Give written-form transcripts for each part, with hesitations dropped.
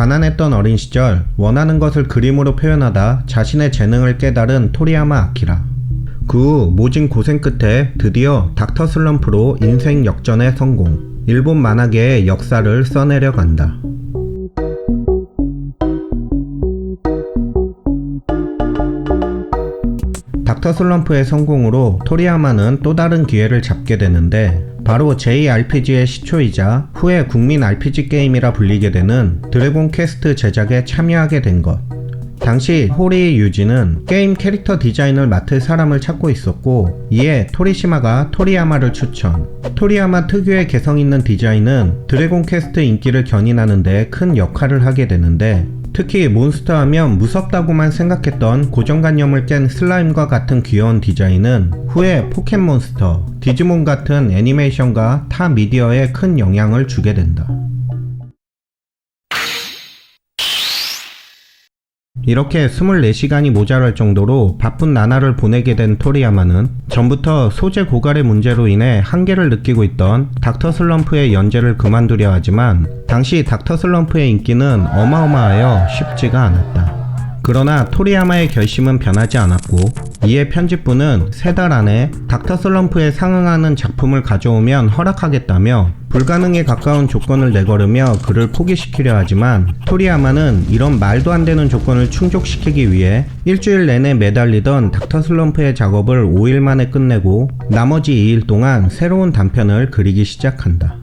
가난했던 어린 시절 원하는 것을 그림으로 표현하다 자신의 재능을 깨달은 토리야마 아키라. 그 후 모진 고생 끝에 드디어 닥터 슬럼프로 인생 역전에 성공. 일본 만화계의 역사를 써내려 간다. 닥터 슬럼프의 성공으로 토리야마는 또 다른 기회를 잡게 되는데 바로 JRPG의 시초이자 후에 국민 RPG 게임이라 불리게 되는 드래곤 퀘스트 제작에 참여하게 된 것. 당시 호리이 유지는 게임 캐릭터 디자인을 맡을 사람을 찾고 있었고 이에 토리시마가 토리야마를 추천. 토리야마 특유의 개성있는 디자인은 드래곤 퀘스트 인기를 견인하는 데 큰 역할을 하게 되는데 특히 몬스터 하면 무섭다고만 생각했던 고정관념을 깬 슬라임과 같은 귀여운 디자인은 후에 포켓몬스터, 디지몬 같은 애니메이션과 타 미디어에 큰 영향을 주게 된다. 이렇게 24시간이 모자랄 정도로 바쁜 나날을 보내게 된 토리야마는 전부터 소재 고갈의 문제로 인해 한계를 느끼고 있던 닥터 슬럼프의 연재를 그만두려 하지만 당시 닥터 슬럼프의 인기는 어마어마하여 쉽지가 않았다. 그러나 토리야마의 결심은 변하지 않았고 이에 편집부는 3달 안에 닥터 슬럼프에 상응하는 작품을 가져오면 허락하겠다며 불가능에 가까운 조건을 내걸으며 그를 포기시키려 하지만 토리야마는 이런 말도 안 되는 조건을 충족시키기 위해 일주일 내내 매달리던 닥터 슬럼프의 작업을 5일 만에 끝내고 나머지 2일 동안 새로운 단편을 그리기 시작한다.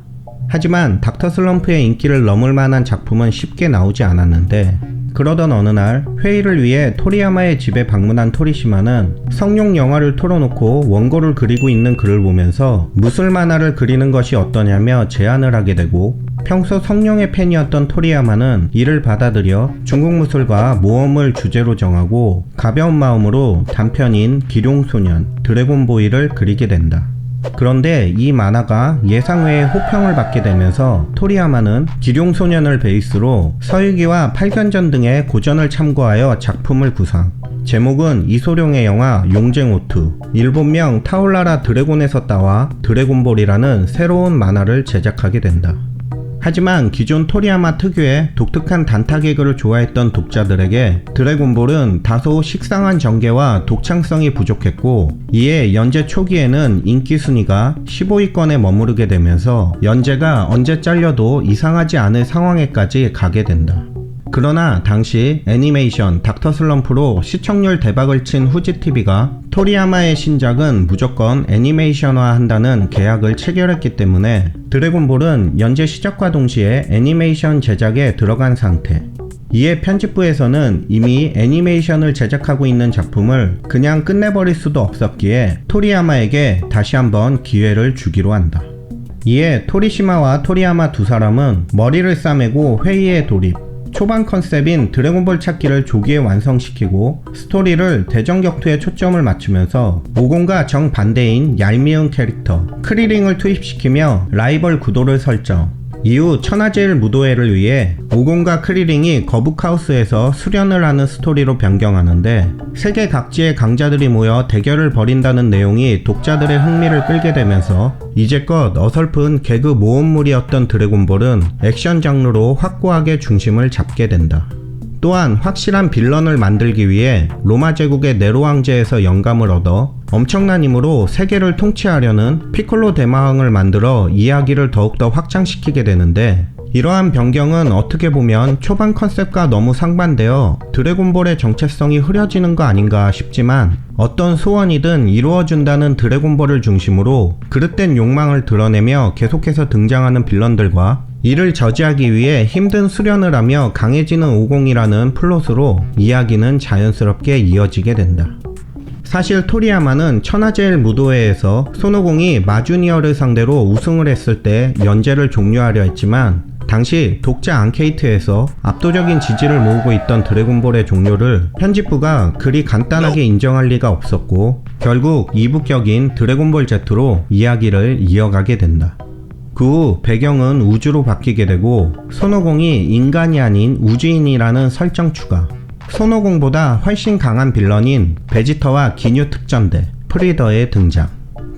하지만 닥터 슬럼프의 인기를 넘을 만한 작품은 쉽게 나오지 않았는데 그러던 어느 날 회의를 위해 토리야마의 집에 방문한 토리시마는 성룡 영화를 틀어놓고 원고를 그리고 있는 그를 보면서 무술 만화를 그리는 것이 어떠냐며 제안을 하게 되고 평소 성룡의 팬이었던 토리야마는 이를 받아들여 중국 무술과 모험을 주제로 정하고 가벼운 마음으로 단편인 기룡소년 드래곤보이를 그리게 된다. 그런데 이 만화가 예상외의 호평을 받게 되면서 토리야마는 기룡소년을 베이스로 서유기와 팔견전 등의 고전을 참고하여 작품을 구상. 제목은 이소룡의 영화 용쟁오투, 일본명 타올라라 드래곤에서 따와 드래곤볼이라는 새로운 만화를 제작하게 된다. 하지만 기존 토리야마 특유의 독특한 단타 개그를 좋아했던 독자들에게 드래곤볼은 다소 식상한 전개와 독창성이 부족했고 이에 연재 초기에는 인기 순위가 15위권에 머무르게 되면서 연재가 언제 잘려도 이상하지 않을 상황에까지 가게 된다. 그러나 당시 애니메이션 닥터 슬럼프로 시청률 대박을 친 후지TV가 토리야마의 신작은 무조건 애니메이션화 한다는 계약을 체결했기 때문에 드래곤볼은 연재 시작과 동시에 애니메이션 제작에 들어간 상태. 이에 편집부에서는 이미 애니메이션을 제작하고 있는 작품을 그냥 끝내버릴 수도 없었기에 토리야마에게 다시 한번 기회를 주기로 한다. 이에 토리시마와 토리야마 두 사람은 머리를 싸매고 회의에 돌입. 초반 컨셉인 드래곤볼 찾기를 조기에 완성시키고 스토리를 대전격투에 초점을 맞추면서 오공과 정반대인 얄미운 캐릭터 크리링을 투입시키며 라이벌 구도를 설정. 이후 천하제일 무도회를 위해 오공과 크리링이 거북하우스에서 수련을 하는 스토리로 변경하는데 세계 각지의 강자들이 모여 대결을 벌인다는 내용이 독자들의 흥미를 끌게 되면서 이제껏 어설픈 개그 모험물이었던 드래곤볼은 액션 장르로 확고하게 중심을 잡게 된다. 또한 확실한 빌런을 만들기 위해 로마 제국의 네로 황제에서 영감을 얻어 엄청난 힘으로 세계를 통치하려는 피콜로 대마왕을 만들어 이야기를 더욱더 확장시키게 되는데 이러한 변경은 어떻게 보면 초반 컨셉과 너무 상반되어 드래곤볼의 정체성이 흐려지는 거 아닌가 싶지만 어떤 소원이든 이루어준다는 드래곤볼을 중심으로 그릇된 욕망을 드러내며 계속해서 등장하는 빌런들과 이를 저지하기 위해 힘든 수련을 하며 강해지는 오공이라는 플롯으로 이야기는 자연스럽게 이어지게 된다. 사실 토리야마는 천하제일 무도회에서 손오공이 마주니어를 상대로 우승을 했을 때 연재를 종료하려 했지만 당시 독자 앙케이트에서 압도적인 지지를 모으고 있던 드래곤볼의 종료를 편집부가 그리 간단하게 인정할 리가 없었고 결국 2부격인 드래곤볼 Z로 이야기를 이어가게 된다. 그 후 배경은 우주로 바뀌게 되고 손오공이 인간이 아닌 우주인이라는 설정 추가. 손오공보다 훨씬 강한 빌런인 베지터와 기뉴 특전대 프리더의 등장.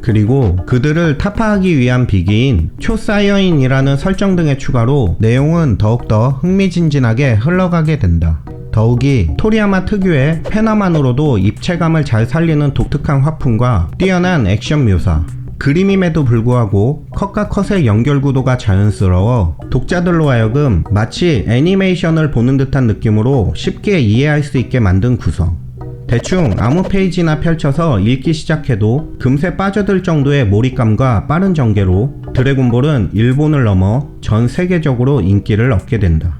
그리고 그들을 타파하기 위한 비기인 초사이어인이라는 설정 등의 추가로 내용은 더욱더 흥미진진하게 흘러가게 된다. 더욱이 토리야마 특유의 페나만으로도 입체감을 잘 살리는 독특한 화풍과 뛰어난 액션 묘사, 그림임에도 불구하고 컷과 컷의 연결 구도가 자연스러워 독자들로 하여금 마치 애니메이션을 보는 듯한 느낌으로 쉽게 이해할 수 있게 만든 구성. 대충 아무 페이지나 펼쳐서 읽기 시작해도 금세 빠져들 정도의 몰입감과 빠른 전개로 드래곤볼은 일본을 넘어 전 세계적으로 인기를 얻게 된다.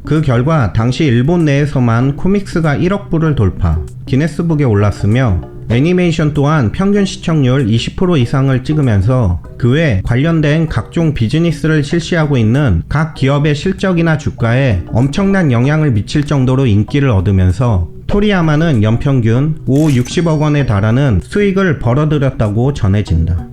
그 결과 당시 일본 내에서만 코믹스가 1억 부를 돌파, 기네스북에 올랐으며 애니메이션 또한 평균 시청률 20% 이상을 찍으면서 그 외 관련된 각종 비즈니스를 실시하고 있는 각 기업의 실적이나 주가에 엄청난 영향을 미칠 정도로 인기를 얻으면서 토리야마는 연평균 60억 원에 달하는 수익을 벌어들였다고 전해진다.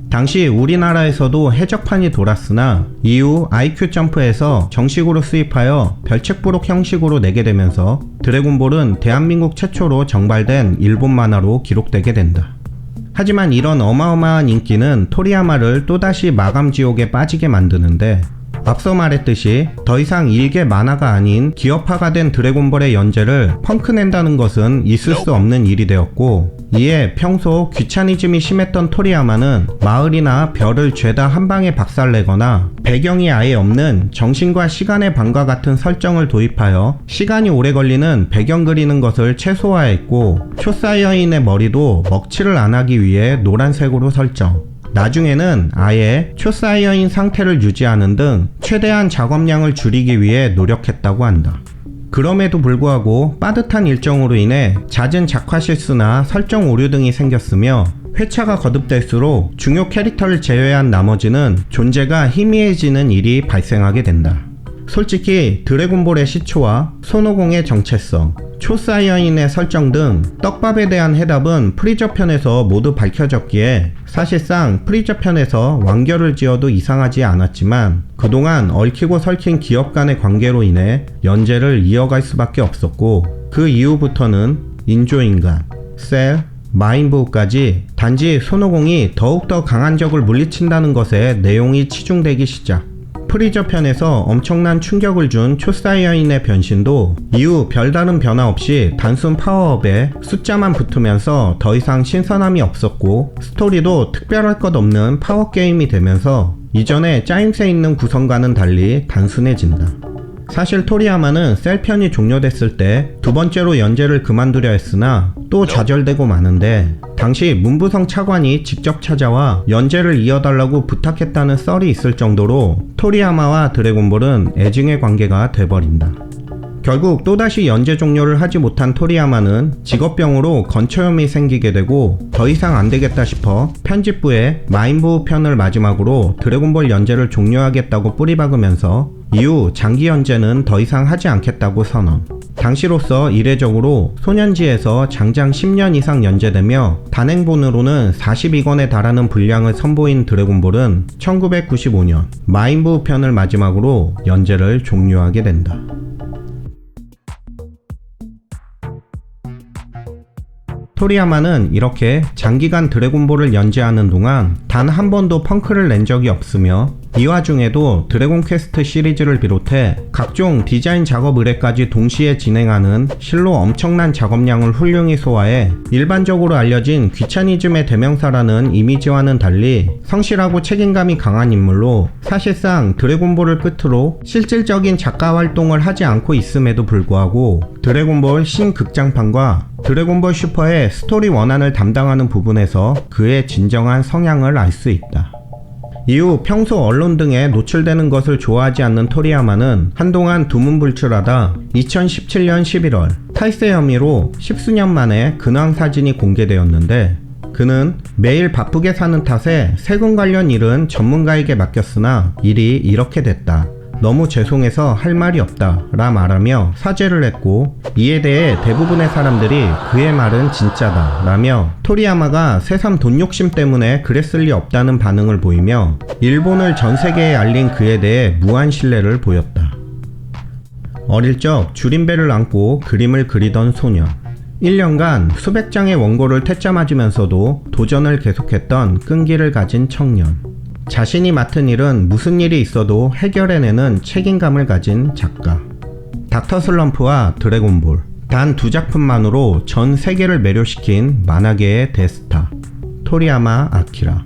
당시 우리나라에서도 해적판이 돌았으나 이후 IQ 점프에서 정식으로 수입하여 별책부록 형식으로 내게 되면서 드래곤볼은 대한민국 최초로 정발된 일본 만화로 기록되게 된다. 하지만 이런 어마어마한 인기는 토리야마를 또다시 마감 지옥에 빠지게 만드는데, 앞서 말했듯이 더 이상 일개 만화가 아닌 기업화가 된 드래곤볼의 연재를 펑크낸다는 것은 있을 수 없는 일이 되었고, 이에 평소 귀차니즘이 심했던 토리야마는 마을이나 별을 죄다 한 방에 박살내거나 배경이 아예 없는 정신과 시간의 방과 같은 설정을 도입하여 시간이 오래 걸리는 배경 그리는 것을 최소화했고, 초사이어인의 머리도 먹칠을 안 하기 위해 노란색으로 설정, 나중에는 아예 초사이어인 상태를 유지하는 등 최대한 작업량을 줄이기 위해 노력했다고 한다. 그럼에도 불구하고 빠듯한 일정으로 인해 잦은 작화 실수나 설정 오류 등이 생겼으며, 회차가 거듭될수록 중요 캐릭터를 제외한 나머지는 존재가 희미해지는 일이 발생하게 된다. 솔직히 드래곤볼의 시초와 손오공의 정체성, 초사이어인의 설정 등 떡밥에 대한 해답은 프리저 편에서 모두 밝혀졌기에 사실상 프리저 편에서 완결을 지어도 이상하지 않았지만, 그동안 얽히고 설킨 기업 간의 관계로 인해 연재를 이어갈 수밖에 없었고, 그 이후부터는 인조인간, 셀, 마인부까지 단지 손오공이 더욱더 강한 적을 물리친다는 것에 내용이 치중되기 시작. 프리저 편에서 엄청난 충격을 준 초사이어인의 변신도 이후 별다른 변화 없이 단순 파워업에 숫자만 붙으면서 더 이상 신선함이 없었고, 스토리도 특별할 것 없는 파워게임이 되면서 이전에 짜임새 있는 구성과는 달리 단순해진다. 사실 토리야마는 셀 편이 종료됐을 때 두 번째로 연재를 그만두려 했으나 또 좌절되고 마는데, 당시 문부성 차관이 직접 찾아와 연재를 이어달라고 부탁했다는 썰이 있을 정도로 토리야마와 드래곤볼은 애증의 관계가 돼버린다. 결국 또다시 연재 종료를 하지 못한 토리야마는 직업병으로 건초염이 생기게 되고 더 이상 안되겠다 싶어 편집부에 마인부 편을 마지막으로 드래곤볼 연재를 종료하겠다고 뿌리박으면서 이후 장기 연재는 더 이상 하지 않겠다고 선언. 당시로서 이례적으로 소년지에서 장장 10년 이상 연재되며 단행본으로는 42권에 달하는 분량을 선보인 드래곤볼은 1995년 마인부 편을 마지막으로 연재를 종료하게 된다. 토리야마는 이렇게 장기간 드래곤볼을 연재하는 동안 단 한 번도 펑크를 낸 적이 없으며, 이 와중에도 드래곤 퀘스트 시리즈를 비롯해 각종 디자인 작업 의뢰까지 동시에 진행하는 실로 엄청난 작업량을 훌륭히 소화해 일반적으로 알려진 귀차니즘의 대명사라는 이미지와는 달리 성실하고 책임감이 강한 인물로, 사실상 드래곤볼을 끝으로 실질적인 작가 활동을 하지 않고 있음에도 불구하고 드래곤볼 신극장판과 드래곤볼 슈퍼의 스토리 원안을 담당하는 부분에서 그의 진정한 성향을 알 수 있다. 이후 평소 언론 등에 노출되는 것을 좋아하지 않는 토리야마는 한동안 두문불출하다 2017년 11월 탈세 혐의로 10수년 만에 근황 사진이 공개되었는데, 그는 매일 바쁘게 사는 탓에 세금 관련 일은 전문가에게 맡겼으나 일이 이렇게 됐다. 너무 죄송해서 할 말이 없다 라 말하며 사죄를 했고, 이에 대해 대부분의 사람들이 그의 말은 진짜다 라며 토리야마가 새삼 돈 욕심 때문에 그랬을 리 없다는 반응을 보이며 일본을 전 세계에 알린 그에 대해 무한 신뢰를 보였다. 어릴 적 줄임배를 안고 그림을 그리던 소년. 1년간 수백 장의 원고를 퇴짜 맞으면서도 도전을 계속했던 끈기를 가진 청년. 자신이 맡은 일은 무슨 일이 있어도 해결해내는 책임감을 가진 작가. 닥터 슬럼프와 드래곤볼. 단 2작품만으로 전 세계를 매료시킨 만화계의 대스타. 토리야마 아키라.